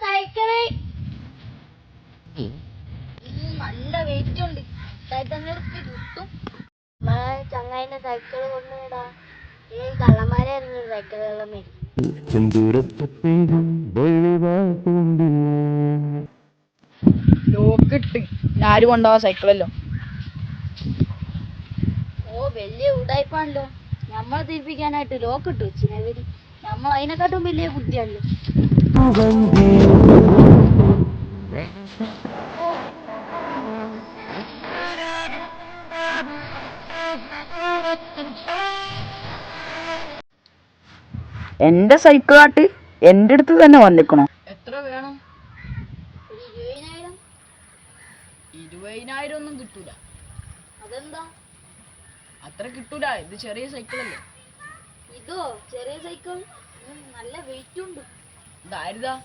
Cycle നല്ല wait ഉണ്ട്. കിട്ടും ചങ്ങായിന്റെ സൈക്കിള് കൊണ്ടുവിടാ. ഈ കള്ളന്മാരായിരുന്നു സൈക്കിളുകളെ ലോക്കിട്ട് ആര് കൊണ്ടുപോവാ സൈക്കിളല്ലോ. ഓ വലിയ ഉടായ്പാണല്ലോ. നമ്മളെ തിരിപ്പിക്കാനായിട്ട് ലോക്കിട്ട് വെച്ചിനവര്. നമ്മൾ അതിനെക്കാട്ടും വലിയ ബുദ്ധിയാണല്ലോ. എന്റെ സൈക്കിളാട്ട് എന്റെ അടുത്ത് തന്നെ വന്നിക്കണോ. എത്ര വേണം? 20,000. 20,000 ഒന്നും കിട്ടൂല. അതെന്താ? അത്ര കിട്ടൂല, ഇത് ചെറിയ സൈക്കിളല്ലേ. ഇതോ ചെറിയ സൈക്കിൾ? നല്ല വെയിറ്റ് ഉണ്ട്. ഇതായിരുതാ?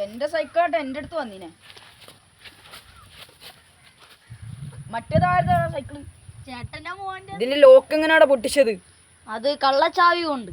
എന്റെ സൈക്കിളാട്ട് എന്റെ അടുത്ത് വന്നീനെ. മറ്റേതായിരുതാ സൈക്കിള്? ചേട്ടന്റെ മോന്റെ. ഇതിന്റെ ലോക്ക് എങ്ങനെയാ പൊട്ടിച്ചത്? അത് കള്ളച്ചാവി കൊണ്ട്.